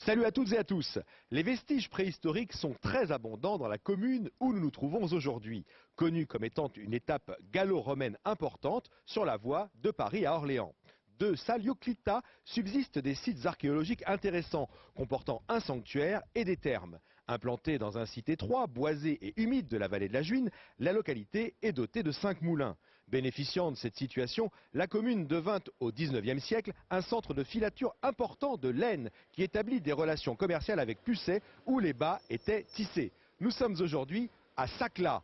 Salut à toutes et à tous. Les vestiges préhistoriques sont très abondants dans la commune où nous nous trouvons aujourd'hui, connue comme étant une étape gallo-romaine importante sur la voie de Paris à Orléans. De Salioclita subsistent des sites archéologiques intéressants, comportant un sanctuaire et des thermes. Implantée dans un site étroit, boisé et humide de la vallée de la Juine, la localité est dotée de 5 moulins. Bénéficiant de cette situation, la commune devint au XIXe siècle un centre de filature important de laine qui établit des relations commerciales avec Pucet où les bas étaient tissés. Nous sommes aujourd'hui à Sacla.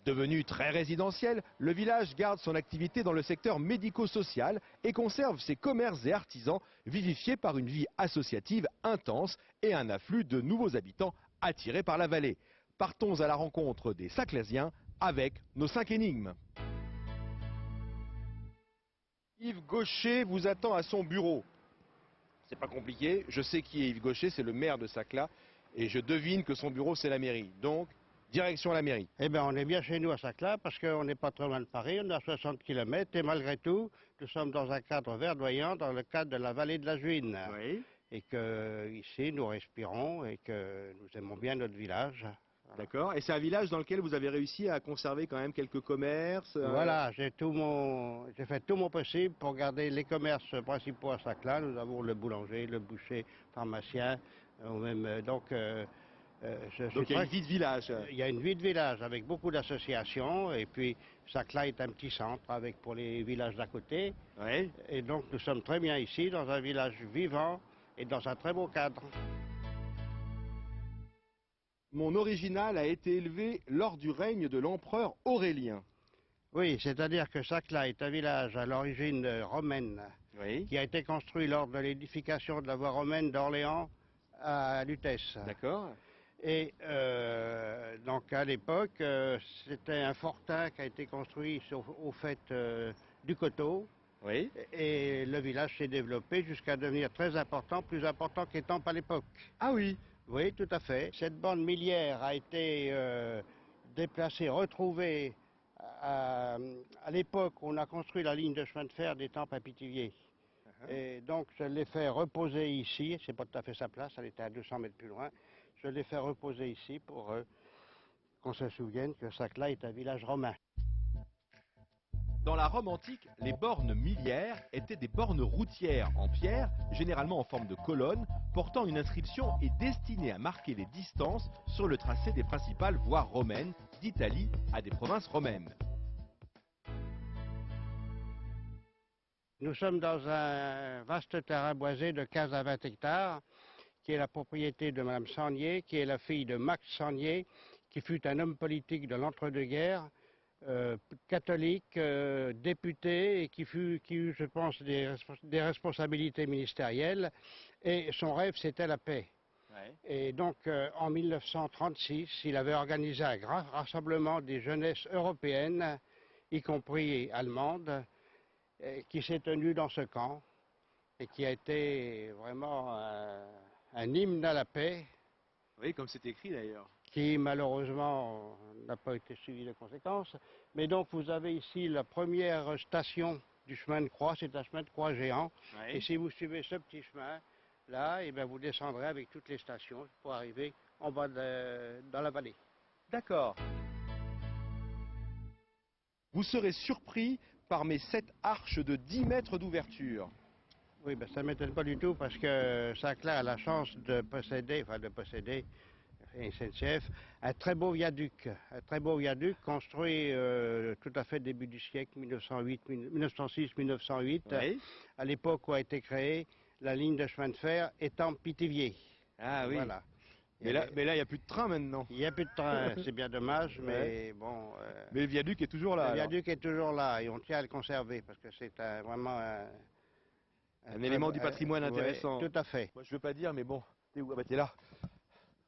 Devenu très résidentiel, le village garde son activité dans le secteur médico-social et conserve ses commerces et artisans vivifiés par une vie associative intense et un afflux de nouveaux habitants attirés par la vallée. Partons à la rencontre des Saclasiens avec nos 5 énigmes. Yves Gaucher vous attend à son bureau. C'est pas compliqué, je sais qui est Yves Gaucher, c'est le maire de Sacla et je devine que son bureau c'est la mairie. Donc, direction la mairie. Eh bien, on est bien chez nous à Sacla parce qu'on n'est pas trop loin de Paris, on est à 60 km et malgré tout, nous sommes dans un cadre verdoyant, dans le cadre de la vallée de la Juine. Oui. Et que ici, nous respirons et que nous aimons bien notre village. D'accord. Et c'est un village dans lequel vous avez réussi à conserver quand même quelques commerces. Voilà, j'ai fait tout mon possible pour garder les commerces principaux à Sacla. Nous avons le boulanger, le boucher, pharmacien, donc Donc il y a une vie de village. il y a une vie de village avec beaucoup d'associations et puis Sacla est un petit centre avec pour les villages d'à côté. Oui. Et donc nous sommes très bien ici dans un village vivant et dans un très beau cadre. Mon original a été élevé lors du règne de l'empereur Aurélien. Oui, c'est-à-dire que Sacla est un village à l'origine romaine Oui. qui a été construit lors de l'édification de la voie romaine d'Orléans à Lutèce. D'accord. Et donc à l'époque, c'était un fortin qui a été construit au fait du coteau. Oui. Et le village s'est développé jusqu'à devenir très important, plus important qu'Étampes à l'époque. Ah oui. Oui, tout à fait. Cette bande millière a été déplacée, retrouvée à l'époque où on a construit la ligne de chemin de fer d'Étampes à Pithiviers. Et donc je l'ai fait reposer ici, c'est pas tout à fait sa place, elle était à 200 mètres plus loin. Je l'ai fait reposer ici pour qu'on se souvienne que Sacla est un village romain. Dans la Rome antique, les bornes miliaires étaient des bornes routières en pierre, généralement en forme de colonne, portant une inscription et destinées à marquer les distances sur le tracé des principales voies romaines d'Italie à des provinces romaines. Nous sommes dans un vaste terrain boisé de 15 à 20 hectares, qui est la propriété de Mme Sangnier, qui est la fille de Max Sangnier, qui fut un homme politique de l'entre-deux-guerres, catholique, député, et qui eut, je pense, des responsabilités ministérielles. Et son rêve, c'était la paix. Ouais. Et donc, en 1936, il avait organisé un grand rassemblement des jeunesses européennes, y compris allemandes, qui s'est tenu dans ce camp et qui a été vraiment un hymne à la paix. Oui, comme c'est écrit d'ailleurs. Qui malheureusement n'a pas été suivi de conséquences. Mais donc vous avez ici la première station du chemin de croix, c'est un chemin de croix géant. Oui. Et si vous suivez ce petit chemin, là, et bien vous descendrez avec toutes les stations pour arriver en bas dans la vallée. D'accord. Vous serez surpris par mes 7 arches de 10 mètres d'ouverture. Oui, ben, ça ne m'étonne pas du tout parce que Sacla a la chance de posséder SNCF, un très beau viaduc construit tout à fait début du siècle, 1906-1908, oui. À l'époque où a été créée la ligne de chemin de fer Étampes-Pithiviers. Ah oui. Voilà. Mais là, il n'y a plus de train maintenant. Il n'y a plus de train, c'est bien dommage, mais bon... mais le viaduc est toujours là. Le viaduc est toujours là et on tient à le conserver parce que c'est vraiment un élément du patrimoine intéressant. Ouais, tout à fait. Moi, je veux pas dire, mais bon, t'es où? Ah bah t'es là.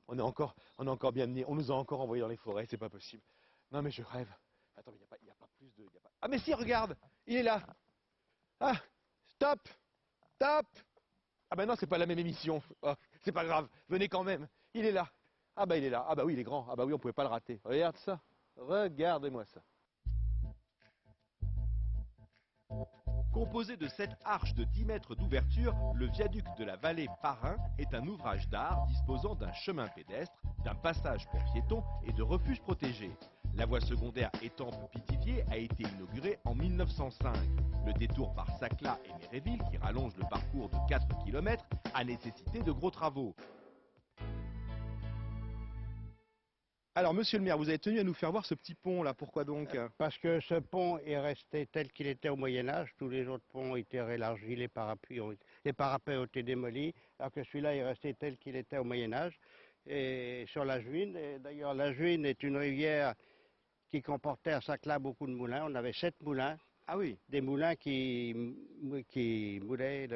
On est encore bien menés. On nous a encore envoyés dans les forêts, c'est pas possible. Non mais je rêve. Attends, mais il n'y a pas plus de... Ah mais si, regarde, il est là. Ah, stop. Stop. Ah bah non, c'est pas la même émission. Oh, c'est pas grave, venez quand même. Il est là. Ah bah il est là. Ah bah oui, il est grand. Ah bah oui, on pouvait pas le rater. Regarde ça. Regardez-moi ça. Composé de 7 arches de 10 mètres d'ouverture, le viaduc de la vallée Parrain est un ouvrage d'art disposant d'un chemin pédestre, d'un passage pour piétons et de refuges protégés. La voie secondaire Étampes-Pithiviers a été inaugurée en 1905. Le détour par Saclay et Méréville, qui rallonge le parcours de 4 km, a nécessité de gros travaux. Alors, monsieur le maire, vous avez tenu à nous faire voir ce petit pont là, pourquoi donc? Parce que ce pont est resté tel qu'il était au Moyen-Âge. Tous les autres ponts ont été élargis, les parapets ont été démolis, alors que celui-là est resté tel qu'il était au Moyen-Âge. Et sur la Juine, d'ailleurs, la Juine est une rivière qui comportait à Saclay beaucoup de moulins. On avait 7 moulins. Ah oui. Des moulins qui moulaient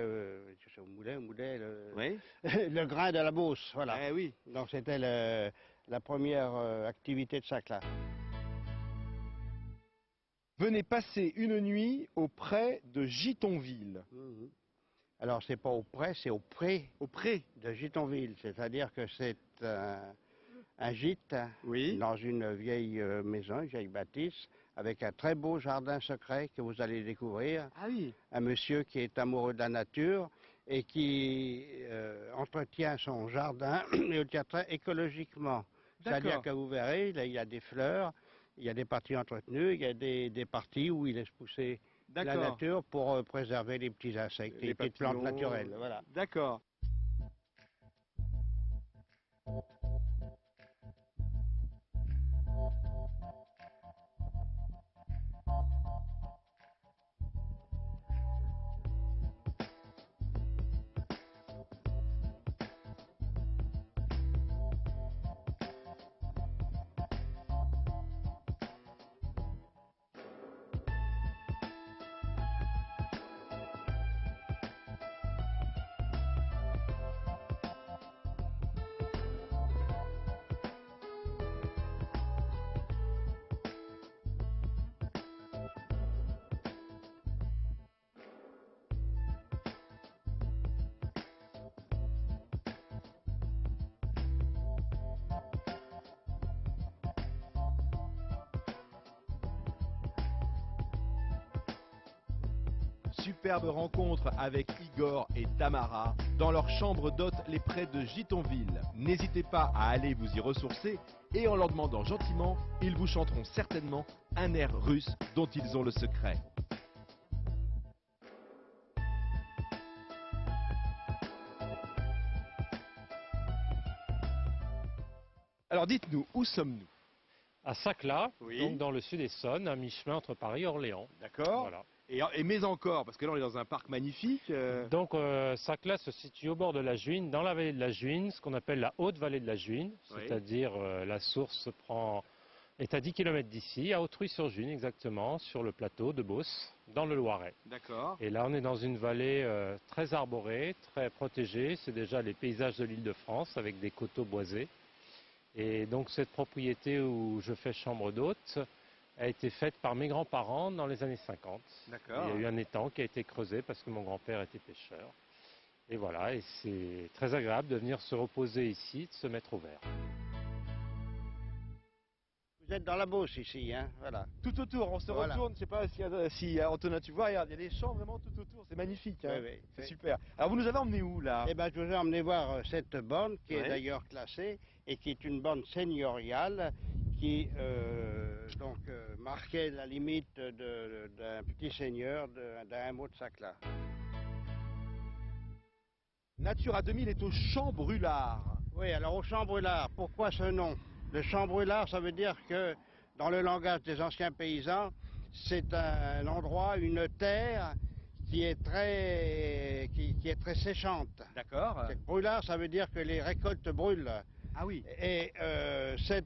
Oui. le grain de la Beauce, voilà. Eh oui. Donc c'était la première activité de Saclay. Venez passer une nuit auprès de Gitonville. Mhm. Alors c'est pas au pré, c'est au pré. Au pré. De Gitonville, c'est-à-dire que c'est un gîte Oui. dans une vieille maison, une vieille bâtisse, avec un très beau jardin secret que vous allez découvrir. Ah oui. Un monsieur qui est amoureux de la nature et qui entretient son jardin, et le tient très écologiquement. C'est-à-dire que vous verrez, il y a des fleurs, il y a des parties entretenues, il y a des parties où il laisse pousser la nature pour préserver les petits insectes, les petites plantes naturelles. Voilà. D'accord. Superbe rencontre avec Igor et Tamara dans leur chambre d'hôte les près de Gitonville. N'hésitez pas à aller vous y ressourcer et en leur demandant gentiment, ils vous chanteront certainement un air russe dont ils ont le secret. Alors dites-nous, où sommes-nous? À Saclay, Oui. donc dans le sud-Essonne, à mi-chemin entre Paris et Orléans. D'accord. Voilà. Mais encore, parce que là on est dans un parc magnifique. Donc Saclay se situe au bord de la Juine, dans la vallée de la Juine, ce qu'on appelle la haute vallée de la Juine, Oui. c'est-à-dire la source est à 10 km d'ici, à Autruy-sur-Juine exactement, sur le plateau de Beauce, dans le Loiret. D'accord. Et là on est dans une vallée très arborée, très protégée, c'est déjà les paysages de l'île de France avec des coteaux boisés. Et donc cette propriété où je fais chambre d'hôte a été faite par mes grands-parents dans les années 50. D'accord. Il y a eu un étang qui a été creusé parce que mon grand-père était pêcheur. Et voilà, et c'est très agréable de venir se reposer ici, de se mettre au vert. Vous êtes dans la Beauce ici, hein, voilà. Tout autour, on se Voilà. retourne, je sais pas si Antonin tu vois, regarde, il y a des champs vraiment tout autour, c'est magnifique, hein. Oui, oui, C'est oui. super. Alors vous nous avez emmenés où là? Eh bien, je vous ai emmené voir cette borne qui est Ouais. d'ailleurs classée et qui est une borne seigneuriale qui marquait la limite d'un petit seigneur d'un hameau de Saclay. Natura 2000 est au Champ Brûlard. Oui, alors au Champ Brûlard, pourquoi ce nom? Le Champ Brûlard, ça veut dire que dans le langage des anciens paysans, c'est un endroit, une terre qui est très séchante. D'accord. Brûlard, ça veut dire que les récoltes brûlent. Ah oui. Et ce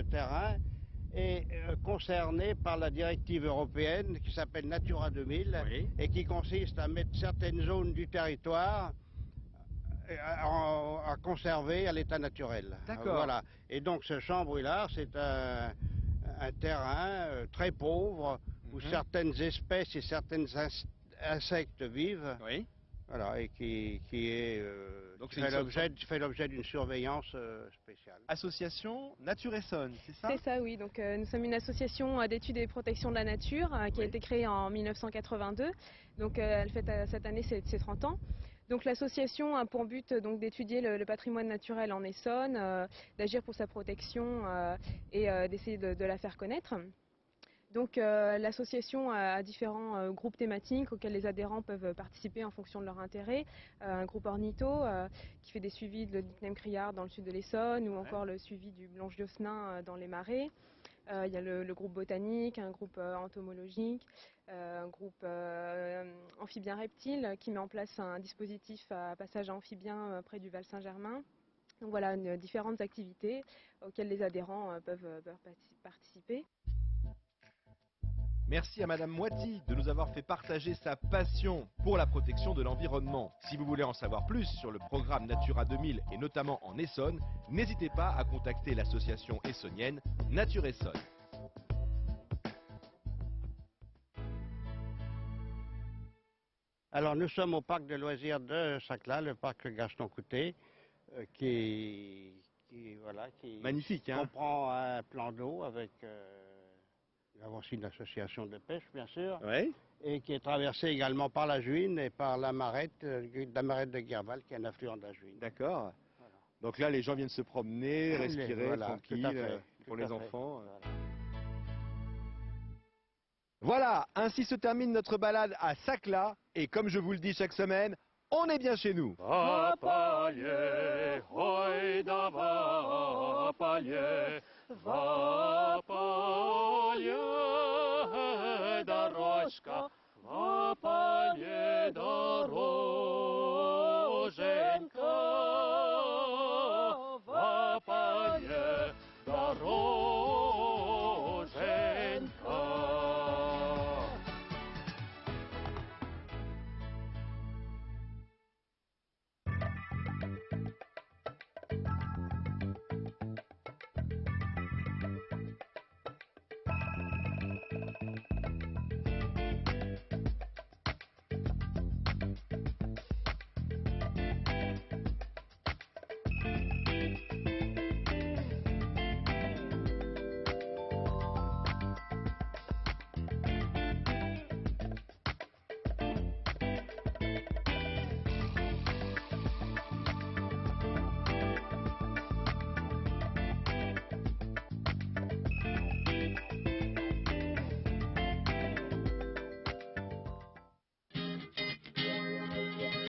terrain est concerné par la directive européenne qui s'appelle Natura 2000 Oui. et qui consiste à mettre certaines zones du territoire à conserver à l'état naturel. D'accord. Voilà. Et donc ce champ brûlard, c'est un terrain très pauvre où certaines espèces et certains insectes vivent. Oui. Voilà, et Donc qui c'est une fait l'objet d'une surveillance spéciale. association Nature Essonne, c'est ça? C'est ça, oui. Donc, nous sommes une association d'études et protection de la nature qui a Oui. été créée en 1982. Donc, elle fête cette année ses 30 ans. Donc, l'association a pour but donc d'étudier le patrimoine naturel en Essonne, d'agir pour sa protection et d'essayer de la faire connaître. Donc l'association a différents groupes thématiques auxquels les adhérents peuvent participer en fonction de leur intérêt. Un groupe ornitho qui fait des suivis de l'Ittnem criard dans le sud de l'Essonne ou encore le suivi du blanche diosnin dans les marais. Il y a le groupe botanique, un groupe entomologique, un groupe amphibien reptile qui met en place un dispositif à passage amphibien près du Val Saint-Germain. Donc voilà, différentes activités auxquelles les adhérents peuvent participer. Merci à Madame Moiti de nous avoir fait partager sa passion pour la protection de l'environnement. Si vous voulez en savoir plus sur le programme Natura 2000 et notamment en Essonne, n'hésitez pas à contacter l'association essonnienne Nature Essonne. Alors nous sommes au parc de loisirs de Saclay, le parc Gaston Coutet, qui Magnifique, hein? comprend un plan d'eau avec nous avons aussi une association de pêche, bien sûr, Oui. et qui est traversée également par la Juine et par la Marette de Guerval, qui est un affluent de la Juine. D'accord. Voilà. Donc là, les gens viennent se promener, respirer, Voilà, tranquille, tout à fait, pour tout à les fait. enfants. Voilà. Voilà, ainsi se termine notre balade à Saclay. Et comme je vous le dis chaque semaine, on est bien chez nous. Vapalie, hoida vapalie, vapalie, dorożka, vapalie, dorożka.